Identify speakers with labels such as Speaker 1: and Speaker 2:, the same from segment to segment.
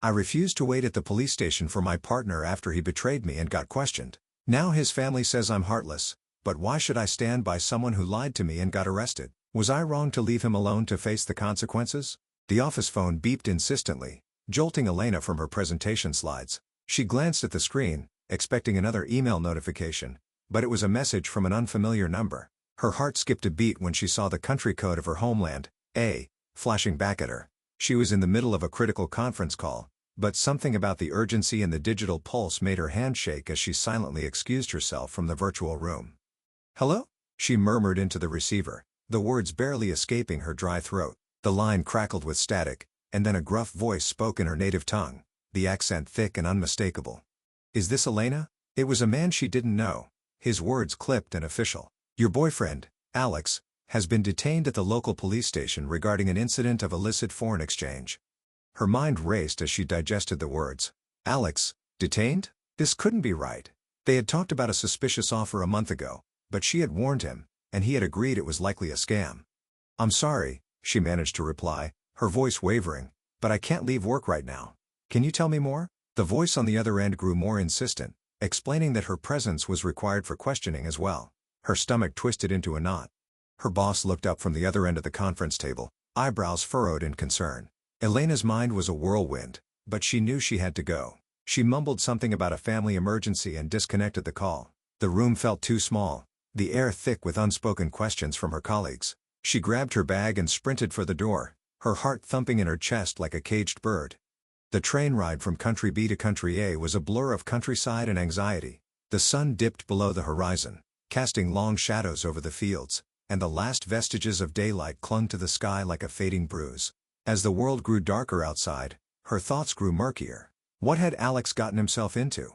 Speaker 1: I refused to wait at the police station for my partner after he betrayed me and got questioned. Now his family says I'm heartless, but why should I stand by someone who lied to me and got arrested? Was I wrong to leave him alone to face the consequences? The office phone beeped insistently, jolting Elena from her presentation slides. She glanced at the screen, expecting another email notification, but it was a message from an unfamiliar number. Her heart skipped a beat when she saw the country code of her homeland, flashing back at her. She was in the middle of a critical conference call, but something about the urgency and the digital pulse made her hand shake as she silently excused herself from the virtual room. "Hello?" she murmured into the receiver, the words barely escaping her dry throat. The line crackled with static, and then a gruff voice spoke in her native tongue, the accent thick and unmistakable. "Is this Elena?" It was a man she didn't know, his words clipped and official. "Your boyfriend, Alex, has been detained at the local police station regarding an incident of illicit foreign exchange." Her mind raced as she digested the words. Alex, detained? This couldn't be right. They had talked about a suspicious offer a month ago, but she had warned him, and he had agreed it was likely a scam. "I'm sorry," she managed to reply, her voice wavering, "but I can't leave work right now. Can you tell me more?" The voice on the other end grew more insistent, explaining that her presence was required for questioning as well. Her stomach twisted into a knot. Her boss looked up from the other end of the conference table, eyebrows furrowed in concern. Elena's mind was a whirlwind, but she knew she had to go. She mumbled something about a family emergency and disconnected the call. The room felt too small, the air thick with unspoken questions from her colleagues. She grabbed her bag and sprinted for the door, her heart thumping in her chest like a caged bird. The train ride from Country B to Country A was a blur of countryside and anxiety. The sun dipped below the horizon, casting long shadows over the fields, and the last vestiges of daylight clung to the sky like a fading bruise. As the world grew darker outside, her thoughts grew murkier. What had Alex gotten himself into?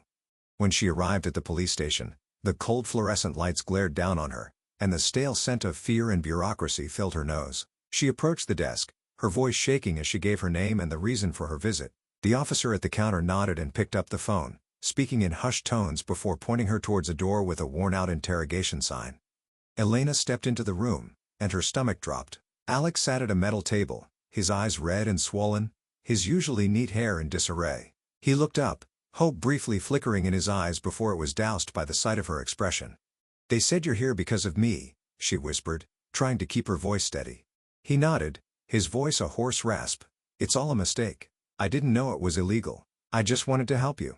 Speaker 1: When she arrived at the police station, the cold fluorescent lights glared down on her, and the stale scent of fear and bureaucracy filled her nose. She approached the desk, her voice shaking as she gave her name and the reason for her visit. The officer at the counter nodded and picked up the phone, speaking in hushed tones before pointing her towards a door with a worn-out interrogation sign. Elena stepped into the room, and her stomach dropped. Alex sat at a metal table, his eyes red and swollen, his usually neat hair in disarray. He looked up, hope briefly flickering in his eyes before it was doused by the sight of her expression. "They said you're here because of me," she whispered, trying to keep her voice steady. He nodded, his voice a hoarse rasp. "It's all a mistake. I didn't know it was illegal. I just wanted to help you."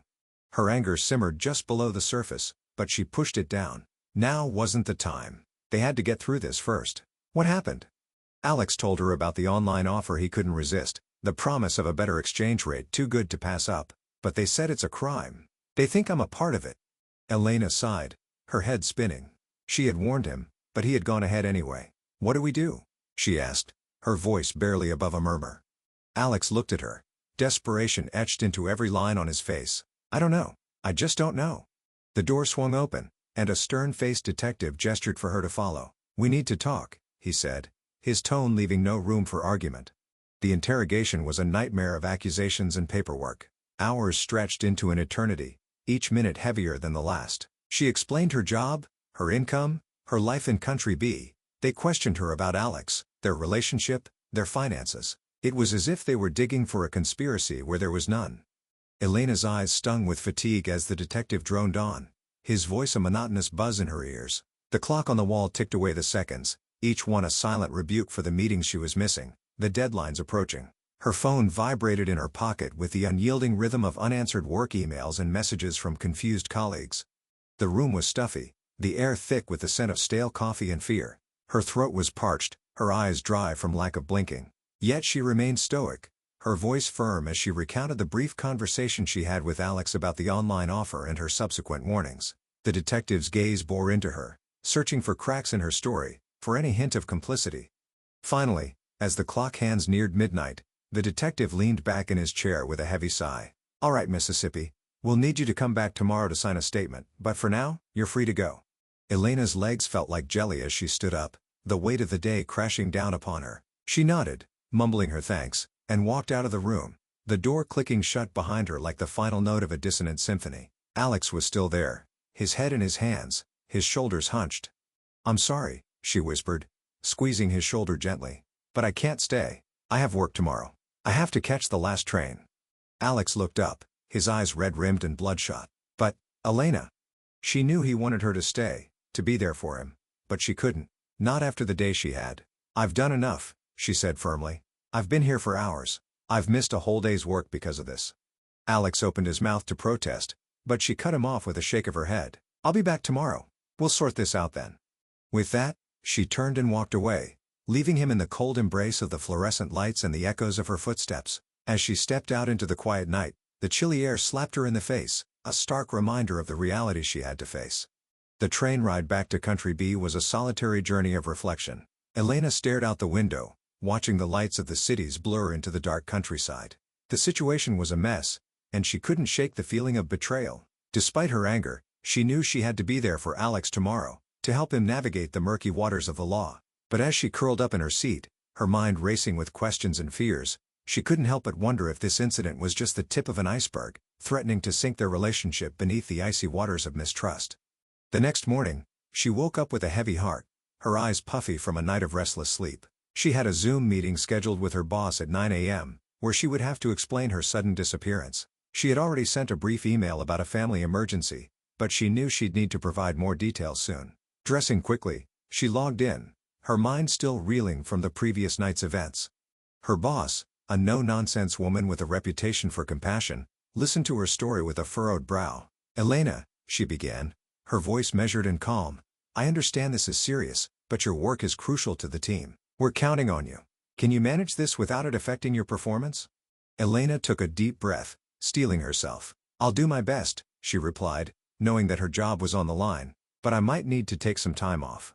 Speaker 1: Her anger simmered just below the surface, but she pushed it down. Now wasn't the time. They had to get through this first. "What happened?" Alex told her about the online offer he couldn't resist, the promise of a better exchange rate too good to pass up. "But they said it's a crime. They think I'm a part of it." Elena sighed, her head spinning. She had warned him, but he had gone ahead anyway. "What do we do?" she asked, her voice barely above a murmur. Alex looked at her, desperation etched into every line on his face. "I don't know. I just don't know." The door swung open, and a stern-faced detective gestured for her to follow. "We need to talk," he said, his tone leaving no room for argument. The interrogation was a nightmare of accusations and paperwork. Hours stretched into an eternity, each minute heavier than the last. She explained her job, her income, her life in Country B. They questioned her about Alex, their relationship, their finances. It was as if they were digging for a conspiracy where there was none. Elena's eyes stung with fatigue as the detective droned on, his voice a monotonous buzz in her ears. The clock on the wall ticked away the seconds, each one a silent rebuke for the meetings she was missing, the deadlines approaching. Her phone vibrated in her pocket with the unyielding rhythm of unanswered work emails and messages from confused colleagues. The room was stuffy, the air thick with the scent of stale coffee and fear. Her throat was parched, her eyes dry from lack of blinking. Yet she remained stoic, her voice firm as she recounted the brief conversation she had with Alex about the online offer and her subsequent warnings. The detective's gaze bore into her, searching for cracks in her story, for any hint of complicity. Finally, as the clock hands neared midnight, the detective leaned back in his chair with a heavy sigh. "All right, Mississippi, we'll need you to come back tomorrow to sign a statement, but for now, you're free to go." Elena's legs felt like jelly as she stood up, the weight of the day crashing down upon her. She nodded, mumbling her thanks, and walked out of the room, the door clicking shut behind her like the final note of a dissonant symphony. Alex was still there, his head in his hands, his shoulders hunched. "I'm sorry," she whispered, squeezing his shoulder gently, "but I can't stay. I have work tomorrow. I have to catch the last train." Alex looked up, his eyes red-rimmed and bloodshot. But, Elena. She knew he wanted her to stay, to be there for him. But she couldn't. Not after the day she had. I've done enough, she said firmly. I've been here for hours. I've missed a whole day's work because of this. Alex opened his mouth to protest, but she cut him off with a shake of her head. I'll be back tomorrow. We'll sort this out then. With that, she turned and walked away, leaving him in the cold embrace of the fluorescent lights and the echoes of her footsteps. As she stepped out into the quiet night, the chilly air slapped her in the face, a stark reminder of the reality she had to face. The train ride back to Country B was a solitary journey of reflection. Elena stared out the window, watching the lights of the cities blur into the dark countryside. The situation was a mess, and she couldn't shake the feeling of betrayal. Despite her anger, she knew she had to be there for Alex tomorrow, to help him navigate the murky waters of the law. But as she curled up in her seat, her mind racing with questions and fears, she couldn't help but wonder if this incident was just the tip of an iceberg, threatening to sink their relationship beneath the icy waters of mistrust. The next morning, she woke up with a heavy heart, her eyes puffy from a night of restless sleep. She had a Zoom meeting scheduled with her boss at 9 a.m., where she would have to explain her sudden disappearance. She had already sent a brief email about a family emergency, but she knew she'd need to provide more details soon. Dressing quickly, she logged in, her mind still reeling from the previous night's events. Her boss, a no-nonsense woman with a reputation for compassion, listened to her story with a furrowed brow. Elena, she began, her voice measured and calm, I understand this is serious, but your work is crucial to the team. We're counting on you. Can you manage this without it affecting your performance? Elena took a deep breath, steeling herself. I'll do my best, she replied, knowing that her job was on the line, but I might need to take some time off.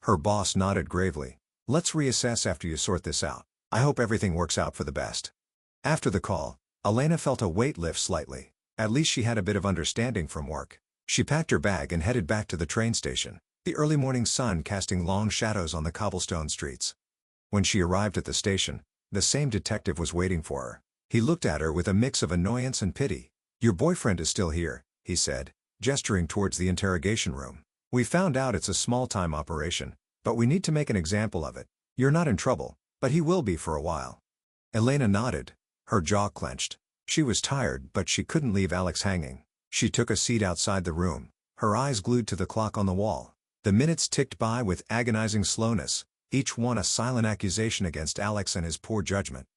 Speaker 1: Her boss nodded gravely. Let's reassess after you sort this out. I hope everything works out for the best. After the call, Elena felt a weight lift slightly. At least she had a bit of understanding from work. She packed her bag and headed back to the train station, the early morning sun casting long shadows on the cobblestone streets. When she arrived at the station, the same detective was waiting for her. He looked at her with a mix of annoyance and pity. Your boyfriend is still here, he said, gesturing towards the interrogation room. We found out it's a small-time operation, but we need to make an example of it. You're not in trouble, but he will be for a while. Elena nodded, her jaw clenched. She was tired, but she couldn't leave Alex hanging. She took a seat outside the room, her eyes glued to the clock on the wall. The minutes ticked by with agonizing slowness, each one a silent accusation against Alex and his poor judgment.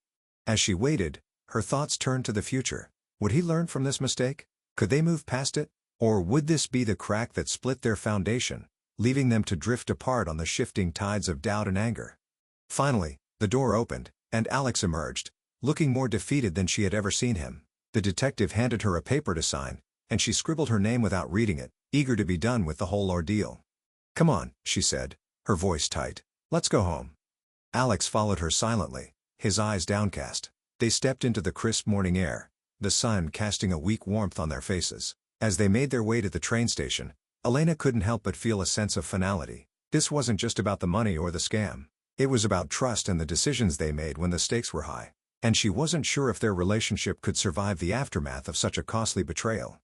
Speaker 1: As she waited, her thoughts turned to the future. Would he learn from this mistake? Could they move past it? Or would this be the crack that split their foundation, leaving them to drift apart on the shifting tides of doubt and anger? Finally, the door opened, and Alex emerged, looking more defeated than she had ever seen him. The detective handed her a paper to sign, and she scribbled her name without reading it, eager to be done with the whole ordeal. Come on, she said, her voice tight. Let's go home. Alex followed her silently, his eyes downcast. They stepped into the crisp morning air, the sun casting a weak warmth on their faces. As they made their way to the train station, Elena couldn't help but feel a sense of finality. This wasn't just about the money or the scam. It was about trust and the decisions they made when the stakes were high. And she wasn't sure if their relationship could survive the aftermath of such a costly betrayal.